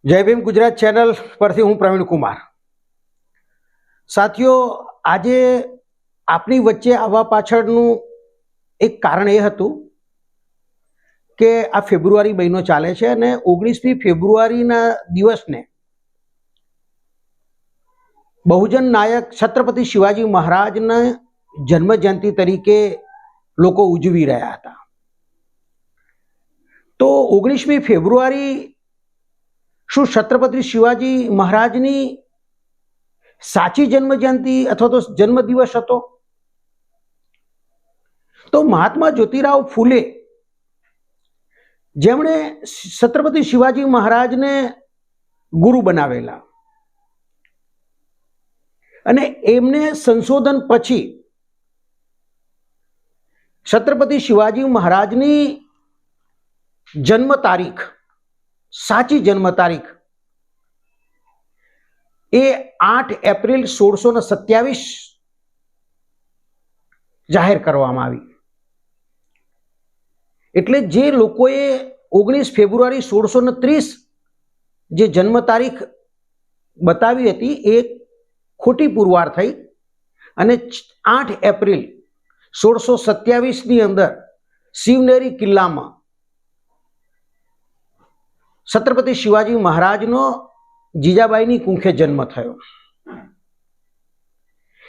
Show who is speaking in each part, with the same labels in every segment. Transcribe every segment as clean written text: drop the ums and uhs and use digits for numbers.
Speaker 1: જય ભીમ ગુજરાત ચેનલ પરથી હું પ્રવીણ કુમાર. સાથીઓ, આજે આપની વચ્ચે આવવા પાછળનું એક કારણ એ હતું કે આ ફેબ્રુઆરી મહિનો ચાલે છે અને 19મી ફેબ્રુઆરીના દિવસને બહુજન નાયક છત્રપતિ શિવાજી મહારાજના જન્મજયંતિ તરીકે લોકો ઉજવી રહ્યા હતા. તો 19મી ફેબ્રુઆરી શું છત્રપતિ શિવાજી મહારાજની સાચી જન્મજયંતિ અથવા તો જન્મદિવસ હતો? તો મહાત્મા જ્યોતિરાવ ફૂલે, જેમણે છત્રપતિ શિવાજી મહારાજને ગુરુ બનાવેલા અને એમને સંશોધન પછી છત્રપતિ શિવાજી મહારાજની જન્મ તારીખ, સાચી જન્મ તારીખ એ 8 એપ્રિલ 1627 જાહેર કરવામાં આવી. એટલે જે લોકોએ 19 ફેબ્રુઆરી 1630 જે જન્મ તારીખ બતાવી હતી એ ખોટી પુરવાર થઈ અને 8 એપ્રિલ 1627ની અંદર શિવનેરી કિલ્લામાં છત્રપતિ શિવાજી મહારાજનો જીજાબાઈની કુંખે જન્મ થયો.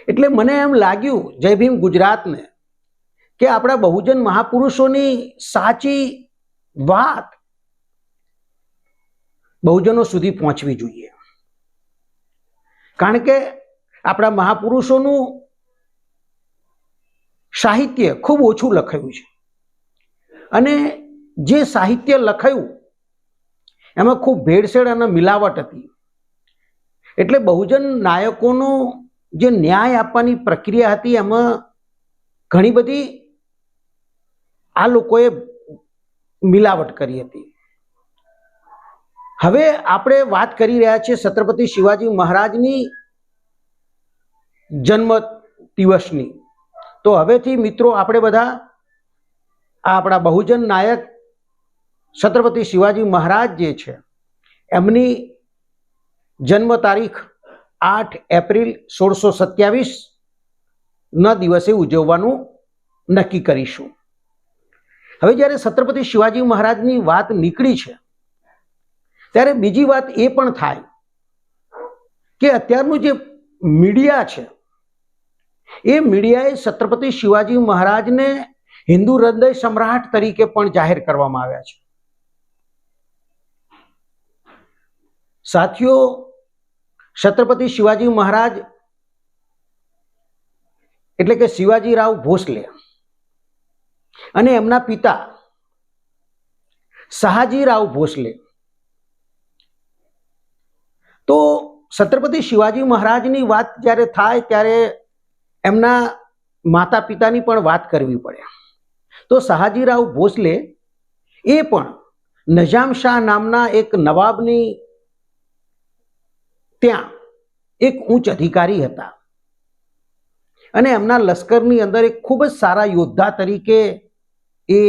Speaker 1: એટલે મને એમ લાગ્યું જય ભીમ ગુજરાતને કે આપણા બહુજન મહાપુરુષોની સાચી વાત બહુજનો સુધી પહોંચવી જોઈએ. કારણ કે આપણા મહાપુરુષોનું સાહિત્ય ખૂબ ઓછું લખાયું છે અને જે સાહિત્ય લખાયું એમાં ખૂબ ભેળસેળ અને મિલાવટ હતી. એટલે બહુજન નાયકોનો જે ન્યાય આપવાની પ્રક્રિયા હતી એમાં ઘણી બધી આ લોકોએ મિલાવટ કરી હતી. હવે આપણે વાત કરી રહ્યા છીએ છત્રપતિ શિવાજી મહારાજની જન્મ દિવસની. તો હવેથી મિત્રો આપણે બધા આપણા બહુજન નાયક છત્રપતિ શિવાજી મહારાજ જે છે એમની જન્મ તારીખ 8 એપ્રિલ 1627ના દિવસે ઉજવવાનું નક્કી કરીશું. હવે જ્યારે છત્રપતિ શિવાજી મહારાજની વાત નીકળી છે ત્યારે બીજી વાત એ પણ થાય કે અત્યારનું જે મીડિયા છે એ મીડિયાએ છત્રપતિ શિવાજી મહારાજને હિન્દુ હૃદય સમ્રાટ તરીકે પણ જાહેર કરવામાં આવ્યા છે. સાથીઓ, છત્રપતિ શિવાજી મહારાજ એટલે કે શિવાજીરાવ ભોસલે અને એમના પિતા શાહજીરાવ ભોસલે, તો છત્રપતિ શિવાજી મહારાજની વાત જ્યારે થાય ત્યારે એમના માતા પિતાની પણ વાત કરવી પડે. તો શાહજીરાવ ભોસલે એ પણ નજામ શાહ નામના એક નવાબની ત્યાં એક ઉચ્ચ અધિકારી હતા અને એમના લશ્કરની અંદર એક ખૂબ જ સારા યોદ્ધા તરીકે એ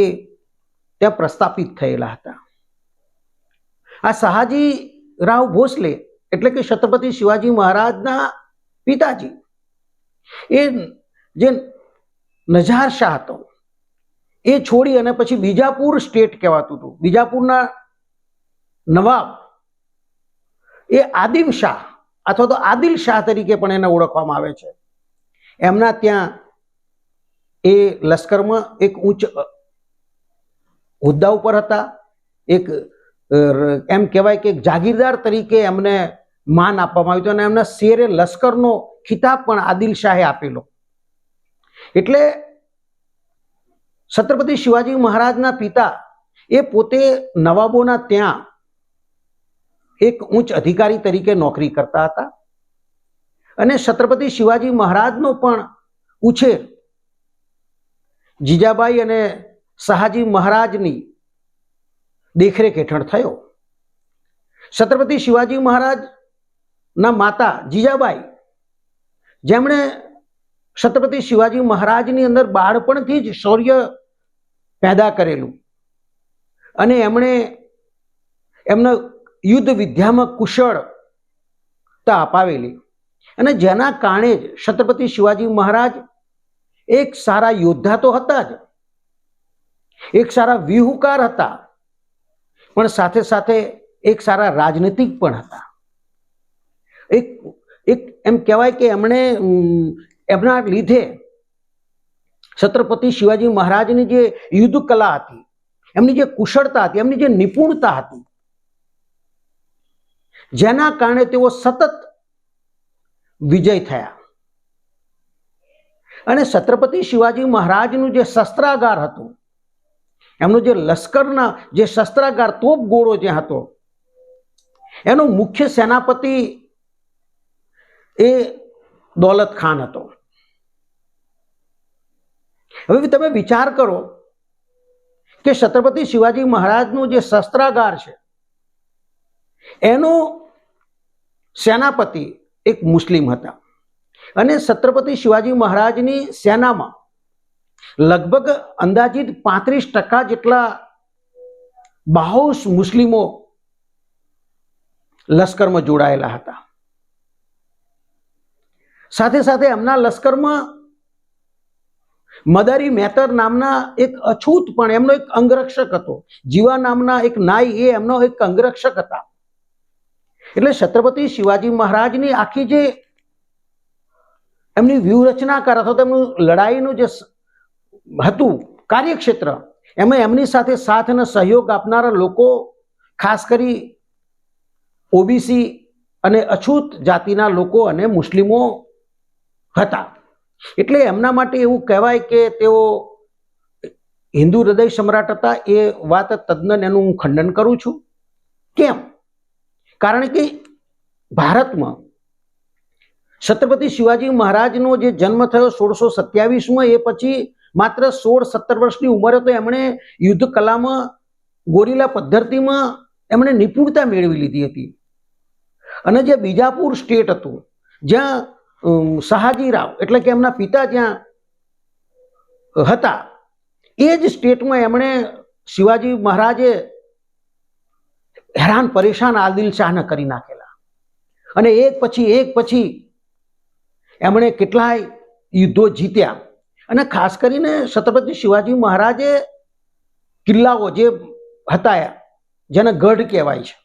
Speaker 1: ત્યાં પ્રસ્થાપિત થયેલા હતા. આ શાહજીરાવ ભોસલે એટલે કે છત્રપતિ શિવાજી મહારાજના પિતાજી એ જે નજાર શાહ હતો એ છોડી અને પછી બીજાપુર સ્ટેટ કહેવાતું હતું. બીજાપુરના નવાબ એ આદિમ શાહ અથવા તો આદિલ શાહ તરીકે પણ એને ઓળખવામાં આવે છે. એમના ત્યાં એ લશ્કરમાં એક ઉચ્ચ હોદ્દા ઉપર હતા. એક એમ કહેવાય કે જાગીરદાર તરીકે એમને માન આપવામાં આવ્યું હતું અને એમના શેરે લશ્કરનો ખિતાબ પણ આદિલ શાહે આપેલો. એટલે છત્રપતિ શિવાજી મહારાજના પિતા એ પોતે નવાબોના ત્યાં એક ઉચ્ચ અધિકારી તરીકે નોકરી કરતા હતા અને છત્રપતિ શિવાજી મહારાજનો પણ ઉછેર જીજાબાઈ અને શાહજી મહારાજની દેખરેખ હેઠળ થયો. છત્રપતિ શિવાજી મહારાજના માતા જીજાબાઈ, જેમણે છત્રપતિ શિવાજી મહારાજની અંદર બાળપણથી જ શૌર્ય પેદા કરેલું અને એમણે એમના યુદ્ધ વિદ્યામાં કુશળતા અપાવેલી અને જેના કારણે જ છત્રપતિ શિવાજી મહારાજ એક સારા યોદ્ધા તો હતા જ, એક સારા વ્યૂહકાર હતા, પણ સાથે સાથે એક સારા રાજનીતિક પણ હતા. એક એક એમ કહેવાય કે એમના લીધે છત્રપતિ શિવાજી મહારાજની જે યુદ્ધ કલા હતી, એમની જે કુશળતા હતી, એમની જે નિપુણતા હતી, જેના કારણે તેઓ સતત વિજય થયા. અને છત્રપતિ શિવાજી મહારાજનું જે શસ્ત્રાગાર હતું, એમનો જે લશ્કરના જે શસ્ત્રાગાર તોપ ગોળો જે હતો, એનો મુખ્ય સેનાપતિ એ દૌલત ખાન હતો. હવે તમે વિચાર કરો કે છત્રપતિ શિવાજી મહારાજનું જે શસ્ત્રાગાર છે, એનો સેનાપતિ એક મુસ્લિમ હતા અને છત્રપતિ શિવાજી મહારાજની સેનામાં લગભગ અંદાજિત 35% જેટલા બાહોશ મુસ્લિમો લશ્કરમાં જોડાયેલા હતા. સાથે સાથે એમના લશ્કરમાં મદારી મહેતર નામના એક અછૂત પણ એમનો એક અંગરક્ષક હતો. જીવા નામના એક નાઈ એ એમનો એક અંગરક્ષક હતા. એટલે છત્રપતિ શિવાજી મહારાજની આખી જે એમની વ્યૂહરચના કર અથવા તેમનું લડાઈનું જે હતું કાર્યક્ષેત્ર, એમાં એમની સાથે સાથ અને સહયોગ આપનારા લોકો ખાસ કરી ઓબીસી અને અછૂત જાતિના લોકો અને મુસ્લિમો હતા. એટલે એમના માટે એવું કહેવાય કે તેઓ હિન્દુ હૃદય સમ્રાટ હતા. એ વાત તદ્દન એનું હું ખંડન કરું છું. કેમ? કારણ કે ભારતમાં છત્રપતિ શિવાજી મહારાજનો જે જન્મ થયો 1627માં, એ પછી માત્ર 16-17 વર્ષની ઉંમરે તો એમણે યુદ્ધ કલામાં ગોરીલા પદ્ધતિમાં એમણે નિપુણતા મેળવી લીધી હતી. અને જે બીજાપુર સ્ટેટ હતું, જ્યાં સહાજીરાવ એટલે કે એમના પિતા જ્યાં હતા, એ જ સ્ટેટમાં એમણે શિવાજી મહારાજે હેરાન પરેશાન આદિલ શાહને કરી નાખેલા. અને એક પછી એમણે કેટલાય યુદ્ધો જીત્યા. અને ખાસ કરીને છત્રપતિ શિવાજી મહારાજે કિલ્લાઓ જે હતા, જેને ગઢ કહેવાય છે,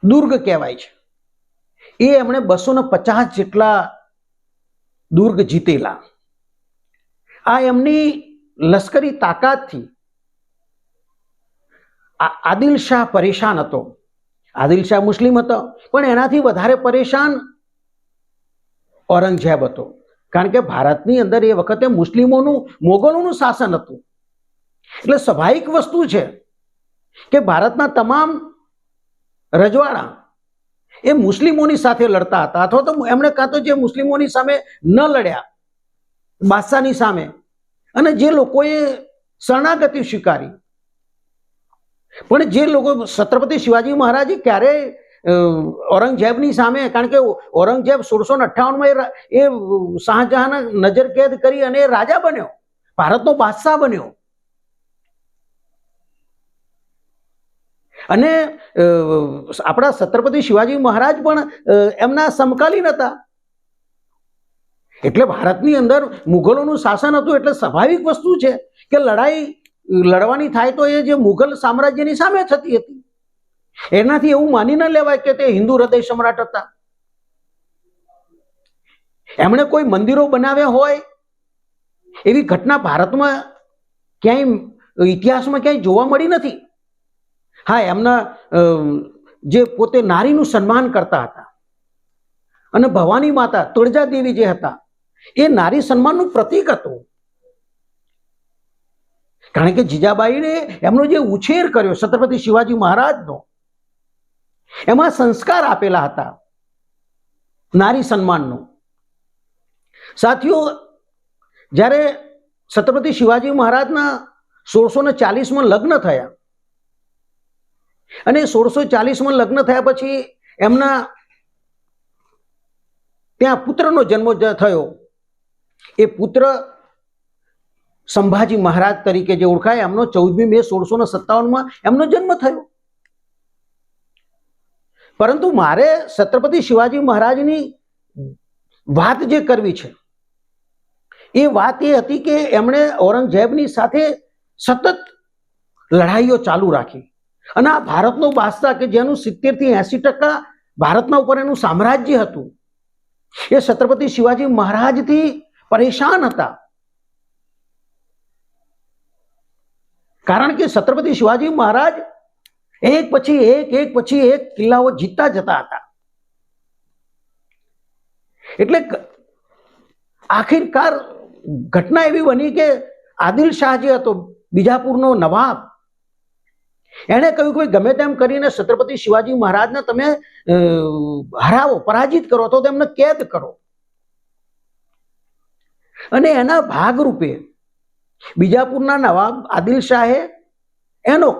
Speaker 1: દુર્ગ કહેવાય છે, એ એમણે 250 જેટલા દુર્ગ જીતેલા. આ એમની લશ્કરી તાકાતથી આદિલ શાહ પરેશાન હતો. આદિલ શાહ મુસ્લિમ હતો, પણ એનાથી વધારે પરેશાન ઔરંગઝેબ હતો. કારણ કે ભારતની અંદર એ વખતે મુસ્લિમોનું, મોગલોનું શાસન હતું. એટલે સ્વાભાવિક વસ્તુ છે કે ભારતના તમામ રજવાડા એ મુસ્લિમોની સાથે લડતા હતા, અથવા તો એમણે કાં તો જે મુસ્લિમોની સામે ન લડ્યા બાદશાહની સામે, અને જે લોકોએ શરણાગતિ સ્વીકારી, પણ જે લોકો છત્રપતિ શિવાજી મહારાજે ક્યારેય ઔરંગઝેબની સામે, કારણ કે ઔરંગઝેબ 1658માં એ શાહજહાંને નજર કેદ કરી અને રાજા બન્યો, ભારતનો બાદશાહ બન્યો. અને આપણા છત્રપતિ શિવાજી મહારાજ પણ એમના સમકાલીન હતા. એટલે ભારતની અંદર મુઘલોનું શાસન હતું. એટલે સ્વાભાવિક વસ્તુ છે કે લડાઈ લડવાની થાય તો એ જે મુઘલ સામ્રાજ્યની સામે થતી હતી. એનાથી એવું માની ન લેવાય કે તે હિન્દુ હૃદય સમ્રાટ હતા. એમણે કોઈ મંદિરો બનાવ્યા હોય એવી ઘટના ભારતમાં ક્યાંય ઇતિહાસમાં ક્યાંય જોવા મળી નથી. હા, એમના જે પોતે નારીનું સન્માન કરતા હતા, અને ભવાની માતા તુળજા દેવી જે હતા, એ નારી સન્માનનું પ્રતીક હતું. કારણ કે જીજાબાઈને એમનો જે ઉછેર કર્યો છત્રપતિ શિવાજી મહારાજનો, એમાં સંસ્કાર આપેલા હતા નારી સન્માનનો. સાથીઓ, જ્યારે છત્રપતિ શિવાજી મહારાજના 1640માં લગ્ન થયા, અને 1640માં લગ્ન થયા પછી એમના ત્યાં પુત્રનો જન્મ થયો. એ પુત્ર સંભાજી મહારાજ તરીકે જે ઓળખાય, એમનો 14મી મે 1657માં એમનો જન્મ થયો. પરંતુ મારે છત્રપતિ શિવાજી મહારાજની વાત જે કરવી છે એ વાત એ હતી કે એમણે ઔરંગઝેબની સાથે સતત લડાઈઓ ચાલુ રાખી અને આ ભારતનો બાદશાહ કે જેનું 70 થી 80% ભારતના ઉપર એનું સામ્રાજ્ય હતું એ છત્રપતિ શિવાજી મહારાજથી પરેશાન હતા. કારણ કે છત્રપતિ શિવાજી મહારાજ એક પછી એક કિલ્લાઓ જીતતા જતા હતા. એટલે આખિરકાર ઘટના એવી બની કે આદિલ શાહ જે હતો બીજાપુરનો નવાબ, એણે કહ્યું કે ગમે તેમ કરીને છત્રપતિ શિવાજી મહારાજને તમે હરાવો, પરાજિત કરો તો તેમને કેદ કરો. અને એના ભાગરૂપે બીજાપુરના નવાબ આદિલ શાહે એનો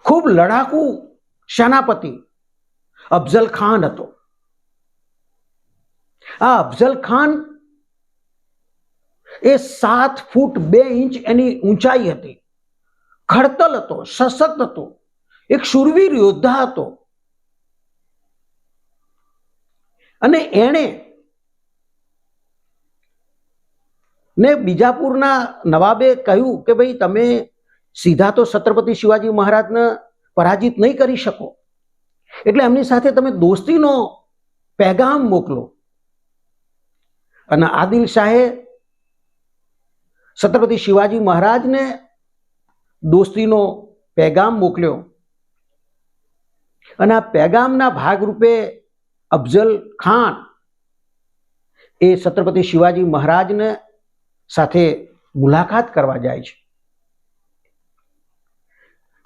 Speaker 1: ખૂબ લડાકુ સેનાપતિ અફઝલ ખાન હતો. આ અફઝલ ખાન એ 7 ફૂટ 2 ઇંચ એની ઊંચાઈ હતી, ખડતલ હતો, સશક્ત હતો, એક શૂરવીર યોદ્ધા હતો. અને એણે ને બીજાપુરના નવાબે કહ્યું કે ભાઈ તમે સીધા તો છત્રપતિ શિવાજી મહારાજને પરાજિત નહીં કરી શકો, એટલે એમની સાથે તમે દોસ્તીનો પેગામ મોકલો. અને આદિલ શાહે છત્રપતિ શિવાજી મહારાજને દોસ્તીનો પેગામ મોકલ્યો. અને આ પેગામના ભાગરૂપે અફઝલ ખાન એ છત્રપતિ શિવાજી મહારાજને સાથે મુલાકાત કરવા જાય છે.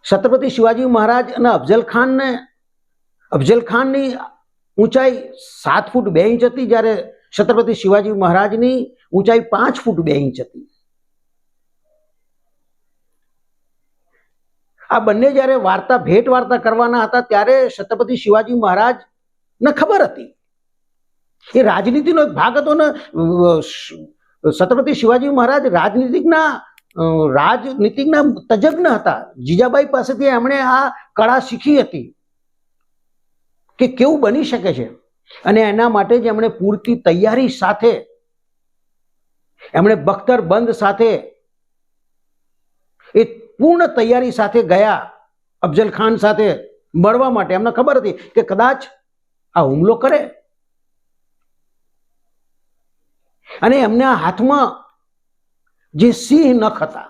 Speaker 1: છત્રપતિ શિવાજી મહારાજ અને અફઝલ ખાનની ઊંચાઈ 7 ફૂટ 2 ઇંચ હતી, જ્યારે છત્રપતિ શિવાજી મહારાજની ઊંચાઈ 5 ફૂટ 2 ઇંચ હતી. આ બંને જ્યારે ભેટ વાર્તા કરવાના હતા ત્યારે છત્રપતિ શિવાજી મહારાજને ખબર હતી, એ રાજનીતિનો એક ભાગ હતો ને. છત્રપતિ શિવાજી મહારાજ રાજનીતિના તજજ્ઞ હતા. જીજાબાઈ પાસેથી એમણે આ કળા શીખી હતી કે કેવું બની શકે છે. અને એના માટે જ એમણે પૂરતી તૈયારી સાથે એમણે બખ્તરબંધ સાથે એ પૂર્ણ તૈયારી સાથે ગયા અફઝલ ખાન સાથે મળવા માટે. એમને ખબર હતી કે કદાચ આ હુમલો કરે. અને એમના હાથમાં જે સિંહ નખ હતા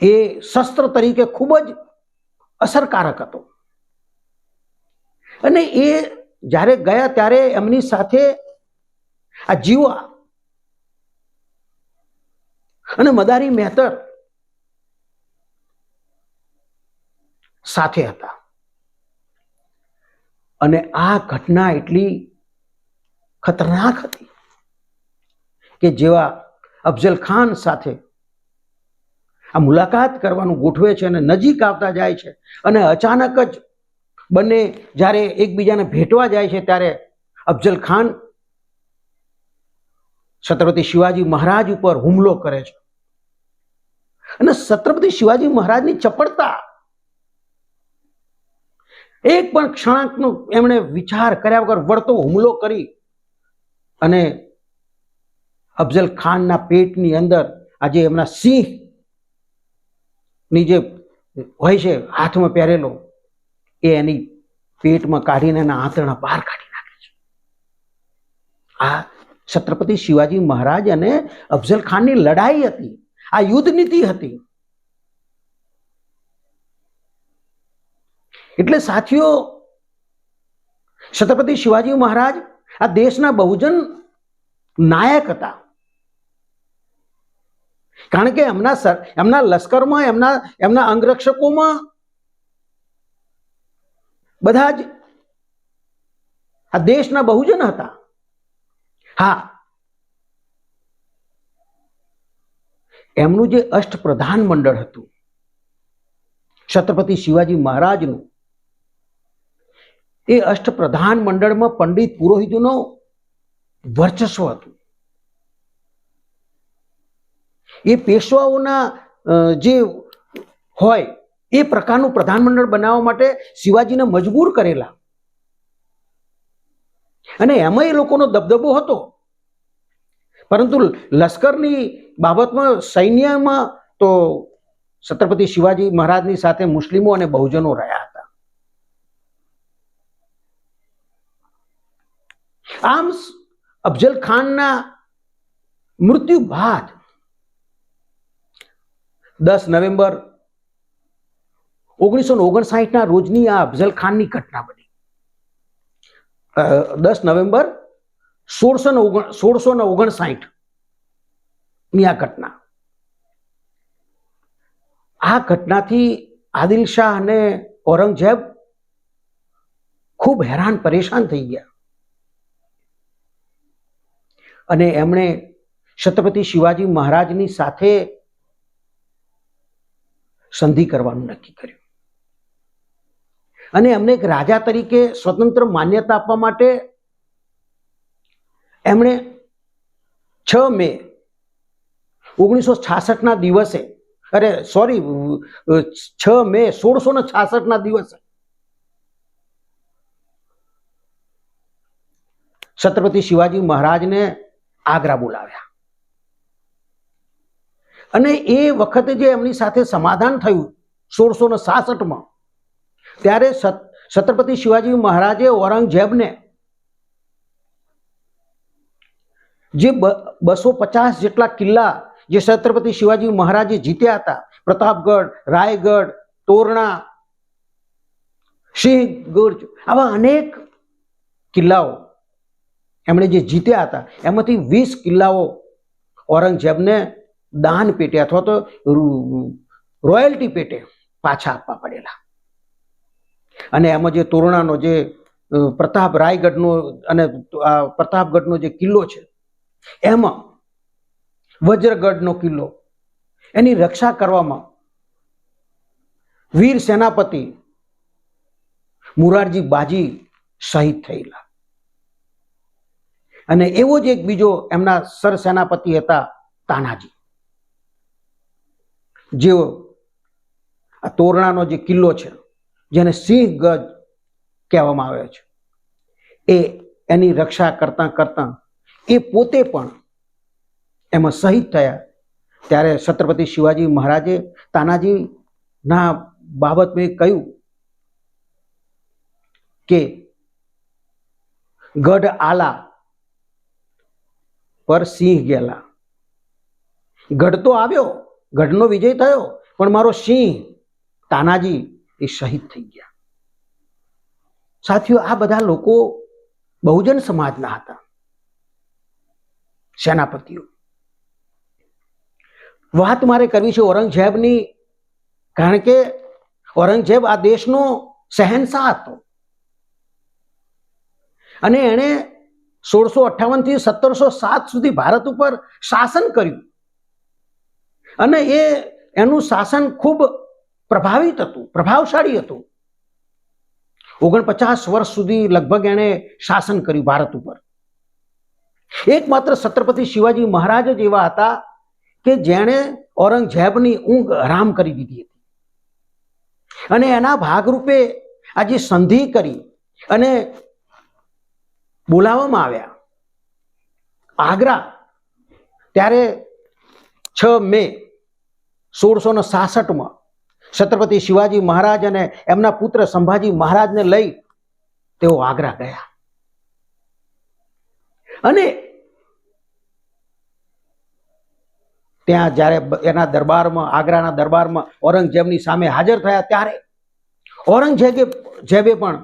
Speaker 1: એ શસ્ત્ર તરીકે ખૂબ જ અસરકારક હતો. અને એ જ્યારે ગયા ત્યારે એમની સાથે આ જીવા અને મદારી મહેતર સાથે હતા. અને આ ઘટના એટલી ખતરનાક હતી કે જેવા અફઝલ ખાન સાથે આ મુલાકાત કરવાનું ગોઠવે છે અને નજીક આવતા જાય છે અને અચાનક જ બંને જ્યારે એકબીજાને ભેટવા જાય છે ત્યારે અફઝલ ખાન છત્રપતિ શિવાજી મહારાજ ઉપર હુમલો કરે છે. અને છત્રપતિ શિવાજી મહારાજની ચપળતા, એક પણ ક્ષણાકનો એમણે વિચાર કર્યા વગર વળતો હુમલો કરી અને અફઝલ ખાનના પેટની અંદર આજે એમના સિંહની જે હોય છે હાથમાં પહેરેલો એ એની પેટમાં કાઢીને એના આંતરડા બહાર કાઢી નાખે છે. આ છત્રપતિ શિવાજી મહારાજ અને અફઝલ ખાનની લડાઈ હતી, આ યુદ્ધ નીતિ હતી. એટલે સાથીઓ, છત્રપતિ શિવાજી મહારાજ આ દેશના બહુજન નાયક હતા. કારણ કે એમના લશ્કરમાં એમના અંગરક્ષકોમાં બધા જ આ દેશના બહુજન હતા. હા, એમનું જે અષ્ટપ્રધાન મંડળ હતું છત્રપતિ શિવાજી મહારાજનું, એ અષ્ટપ્રધાન મંડળમાં પંડિત પુરોહિતોનો વર્ચસ્વ હતું. એ પેશવાઓના જે હોય એ પ્રકારનું પ્રધાનમંડળ બનાવવા માટે શિવાજીને મજબૂર કરેલા. અને એમાં એ લોકોનો દબદબો હતો, પરંતુ લશ્કરની બાબતમાં, સૈન્યમાં તો છત્રપતિ શિવાજી મહારાજની સાથે મુસ્લિમો અને બહુજનો રહ્યા હતા. આમ અફઝલ ખાનના મૃત્યુ બાદ 10 નવેમ્બર 1959 રોજની આ અફઝલ ખાનની ઘટના બની. 10 નવેમ્બર 1659 ની આ ઘટના. આ ઘટનાથી આદિલ શાહ અને ઔરંગઝેબ ખૂબ હેરાન પરેશાન થઈ ગયા અને એમણે છત્રપતિ શિવાજી મહારાજની સાથે સંધિ કરવાનું નક્કી કર્યું અને એમને એક રાજા તરીકે સ્વતંત્ર માન્યતા આપવા માટે એમણે 6 મે 1966 ના દિવસે, 6 મે 1666 ના દિવસે છત્રપતિ શિવાજી મહારાજને આગ્રા બોલાવ્યા. અને એ વખતે જે એમની સાથે સમાધાન થયું 1666 ત્યારે છત્રપતિ શિવાજી મહારાજે ઔરંગઝેબને જે 250 જેટલા કિલ્લા જે છત્રપતિ શિવાજી મહારાજે જીત્યા હતા, પ્રતાપગઢ, રાયગઢ, તોરણા, સિંહગઢ, આવા અનેક કિલ્લાઓ એમણે જે જીત્યા હતા, એમાંથી 20 કિલ્લાઓ ઔરંગઝેબને દાન પેટે અથવા તો રોયલ્ટી પેટે પાછા આપવા પડેલા. અને એમાં જે તોરણાનો, જે પ્રતાપ રાયગઢનો અને પ્રતાપગઢનો જે કિલ્લો છે, એમાં વજ્રગઢનો કિલ્લો, એની રક્ષા કરવામાં વીર સેનાપતિ મુરારજી બાજી શહીદ થયેલા. અને એવો જ એક બીજો એમના સરસેનાપતિ હતા તાનાજી, જેઓ આ તોરણાનો જે કિલ્લો છે, જેને સિંહગઢ કહેવામાં આવે છે, એની રક્ષા કરતા કરતા એ પોતે પણ એમાં શહીદ થયા. ત્યારે છત્રપતિ શિવાજી મહારાજે તાનાજીના બાબતમાં કહ્યું કે ગઢ આલા પર સિંહ ગેલા. ગઢ તો આવ્યો, ગઢનો વિજય થયો, પણ મારો સિંહ તાનાજી એ શહીદ થઈ ગયા. સાથીઓ, આ બધા લોકો બહુજન સમાજના હતા, સેનાપતિઓ. વાત મારે કરવી છે ઔરંગઝેબની, કારણ કે ઔરંગઝેબ આ દેશનો શહેનશાહ હતો અને એણે 1658 થી 1707 સુધી ભારત ઉપર શાસન કર્યું અને એનું શાસન ખૂબ પ્રભાવિત હતું, પ્રભાવશાળી હતું. 49 વર્ષ સુધી લગભગ એણે શાસન કર્યું ભારત ઉપર. એકમાત્ર છત્રપતિ શિવાજી મહારાજ જ એવા હતા કે જેણે ઔરંગઝેબની ઊંઘ હરામ કરી દીધી હતી. અને એના ભાગરૂપે આજે સંધિ કરી અને બોલાવવામાં આવ્યા આગ્રા. ત્યારે 6 મે 1666 છત્રપતિ શિવાજી મહારાજ અને એમના પુત્ર સંભાજી મહારાજને લઈ તેઓ આગ્રા ગયા અને ત્યાં જ્યારે એના દરબારમાં, આગ્રાના દરબારમાં ઔરંગઝેબની સામે હાજર થયા, ત્યારે ઔરંગઝેબે પણ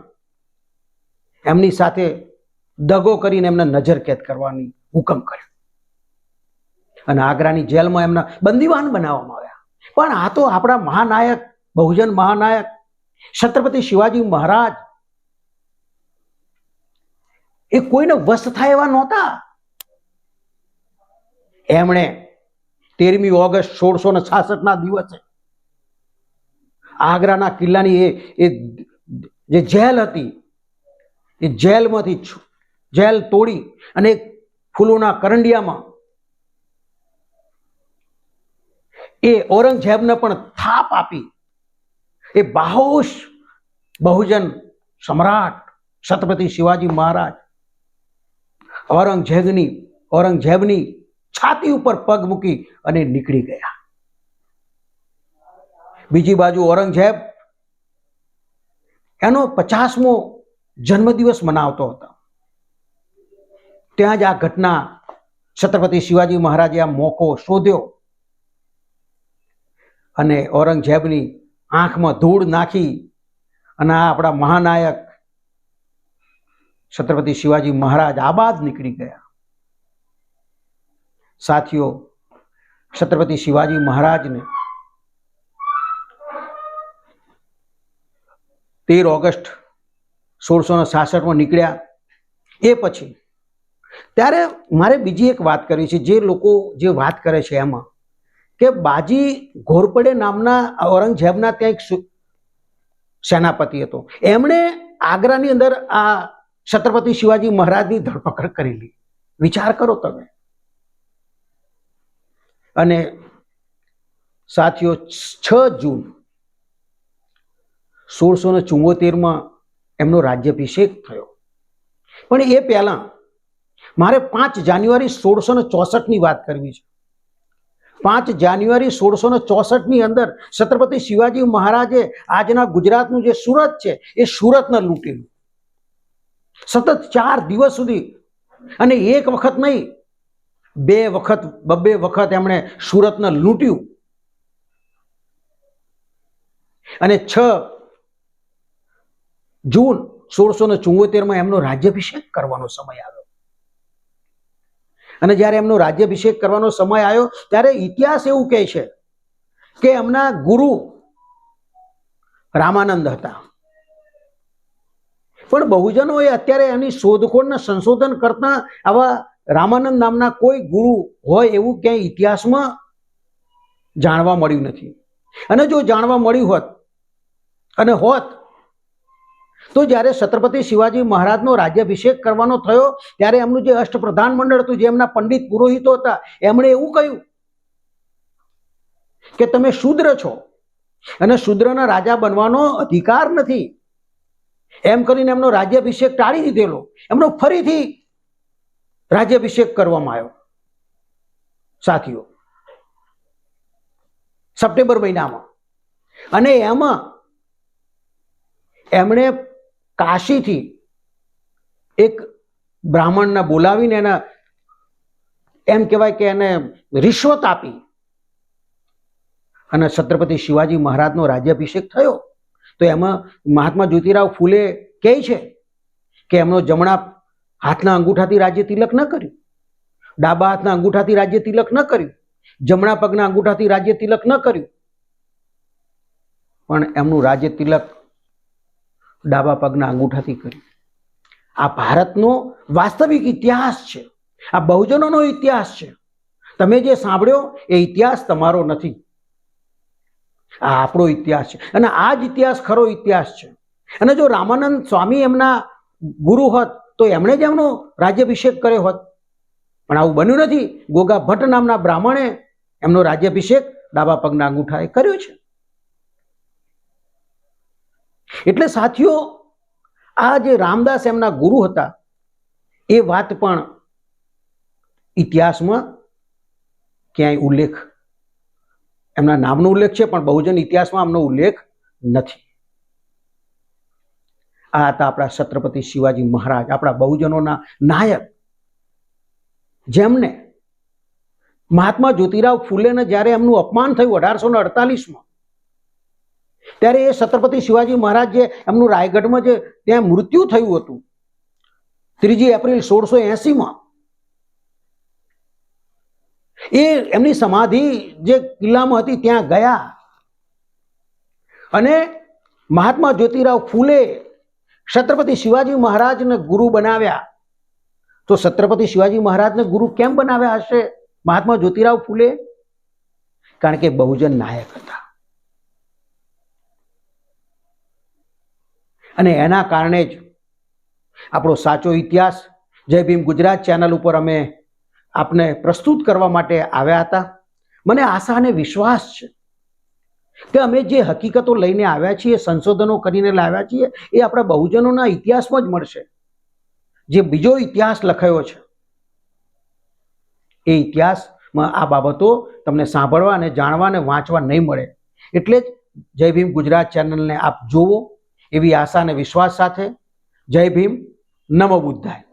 Speaker 1: એમની સાથે દગો કરીને એમને નજરકેદ કરવાની હુકમ કર્યો અને આગ્રાની જેલમાં એમના બંદીવાન બનાવવામાં આવ્યા. પણ આ તો આપણા મહાનાયક, બહુજન મહાનાયક છત્રપતિ શિવાજી મહારાજ એ કોઈને વશ થાય એવા નહોતા. એમણે 13મી ઓગસ્ટ 1666 ના દિવસે આગ્રાના કિલ્લાની એ જે જેલ હતી, એ જેલમાંથી જેલ તોડી અને ફૂલોના કરંડિયામાં એ ઔરંગઝેબને પણ થાપ આપી એ બાહોશ બહુજન સમ્રાટ છત્રપતિ શિવાજી મહારાજ ઔરંગઝેબની છાતી ઉપર પગ મૂકી અને નીકળી ગયા. બીજી બાજુ ઔરંગઝેબ એનો 50મો જન્મદિવસ મનાવતો હતો. ત્યાં જ આ ઘટના છત્રપતિ શિવાજી મહારાજે આ મોકો શોધ્યો અને ઔરંગઝેબની આંખમાં ધૂળ નાખી અને આ આપણા મહાનાયક છત્રપતિ શિવાજી મહારાજ આબાદ નીકળી ગયા. સાથીઓ, છત્રપતિ શિવાજી મહારાજને 13 ઓગસ્ટ 1666 નીકળ્યા. એ પછી ત્યારે મારે બીજી એક વાત કરવી છે. જે લોકો જે વાત કરે છે એમાં કે બાજી ઘોરપડે નામના ઔરંગઝેબના ત્યાં એક સેનાપતિ હતો. એમણે આગ્રાની અંદર આ છત્રપતિ શિવાજી મહારાજની ધરપકડ કરેલી. વિચાર કરો તમે. અને સાથીઓ, 6 જૂન 1674 એમનો રાજ્યાભિષેક થયો. પણ એ પહેલા મારે 5 જાન્યુઆરી 1664 વાત કરવી છે. 5 જાન્યુઆરી 1664 અંદર છત્રપતિ શિવાજી મહારાજે આજના ગુજરાતનું જે સુરત છે એ સુરતને લૂંટેલું. સતત 4 દિવસ સુધી, અને એક વખત નહીં, 2 વખત એમણે સુરતને લૂંટ્યું. અને 6 જૂન 1674 એમનો રાજ્યાભિષેક કરવાનો સમય આવ્યો. અને જ્યારે એમનો રાજ્યાભિષેક કરવાનો સમય આવ્યો ત્યારે ઇતિહાસ એવું કહે છે કે એમના ગુરુ રામાનંદ હતા. પણ બહુજનોએ અત્યારે એની શોધખોળને સંશોધન કરતા આવા રામાનંદ નામના કોઈ ગુરુ હોય એવું ક્યાંય ઇતિહાસમાં જાણવા મળ્યું નથી. અને જો જાણવા મળ્યું હોત તો જ્યારે છત્રપતિ શિવાજી મહારાજનો રાજ્યાભિષેક કરવાનો થયો ત્યારે એમનું જે અષ્ટપ્રધાન મંડળ હતું, જે એમના પંડિત પુરોહિતો હતા, એમણે એવું કહ્યું કે તમે શૂદ્ર છો અને શૂદ્રના રાજા બનવાનો અધિકાર નથી. એમ કરીને એમનો રાજ્યાભિષેક ટાળી દીધેલો. એમનો ફરીથી રાજ્યાભિષેક કરવામાં આવ્યો. સાથીઓ, સપ્ટેમ્બર મહિનામાં. અને એમાં એમણે કાશીથી એક બ્રાહ્મણને બોલાવીને એના એમ કહેવાય કે એને રિશ્વત આપી અને છત્રપતિ શિવાજી મહારાજનો રાજ્યાભિષેક થયો. તો એમાં મહાત્મા જ્યોતિરાવ ફૂલે કહે છે કે એમનો જમણા હાથના અંગૂઠાથી રાજ્ય તિલક ન કર્યું, ડાબા હાથના અંગૂઠાથી રાજ્ય તિલક ન કર્યું, જમણા પગના અંગૂઠાથી રાજ્ય તિલક ન કર્યું, પણ એમનું રાજ્ય તિલક ડાબા પગના અંગૂઠાથી કર્યું. આ ભારતનો વાસ્તવિક ઇતિહાસ છે. આ બહુજનોનો ઇતિહાસ છે. તમે જે સાંભળ્યો એ ઇતિહાસ તમારો નથી. આ આપણો ઇતિહાસ છે. અને આ જ ઇતિહાસ ખરો ઇતિહાસ છે. અને જો રામાનંદ સ્વામી એમના ગુરુ હોત તો એમણે જ એમનો રાજ્યાભિષેક કર્યો હોત. પણ આવું બન્યું નથી. ગોગા ભટ્ટ નામના બ્રાહ્મણે એમનો રાજ્યાભિષેક ડાબા પગના અંગૂઠાએ કર્યો છે. એટલે સાથીઓ, આ જે રામદાસ એમના ગુરુ હતા એ વાત પણ ઇતિહાસમાં ક્યાંય ઉલ્લેખ, એમના નામનો ઉલ્લેખ છે પણ બહુજન ઇતિહાસમાં એમનો ઉલ્લેખ નથી. આ હતા આપણા છત્રપતિ શિવાજી મહારાજ, આપણા બહુજનોના નાયક, જેમને મહાત્મા જ્યોતિરાવ ફૂલેને જ્યારે એમનું અપમાન થયું 1848માં, ત્યારે એ છત્રપતિ શિવાજી મહારાજ જે એમનું રાયગઢમાં જે ત્યાં મૃત્યુ થયું હતું 3 એપ્રિલ 1680માં, એ એમની સમાધિ જે કિલ્લામાં હતી ત્યાં ગયા અને મહાત્મા જ્યોતિરાવ ફૂલે છત્રપતિ શિવાજી મહારાજને ગુરુ બનાવ્યા. તો છત્રપતિ શિવાજી મહારાજને ગુરુ કેમ બનાવ્યા હશે મહાત્મા જ્યોતિરાવ ફૂલે? કારણ કે બહુજન નાયક હતા. અને એના કારણે જ આપણો સાચો ઇતિહાસ જય ભીમ ગુજરાત ચેનલ ઉપર અમે આપને પ્રસ્તુત કરવા માટે આવ્યા હતા. મને આશા અને વિશ્વાસ છે કે અમે જે હકીકતો લઈને આવ્યા છીએ, સંશોધનો કરીને લાવ્યા છીએ, એ આપણા બહુજનોના ઇતિહાસમાં જ મળશે. જે બીજો ઇતિહાસ લખાયો છે એ ઇતિહાસમાં આ બાબતો તમને સાંભળવા અને જાણવા અને વાંચવા નહીં મળે. એટલે જ જય ભીમ ગુજરાત ચેનલને આપ જુઓ એવી આશા અને વિશ્વાસ સાથે. જય ભીમ, નમો બુદ્ધાય.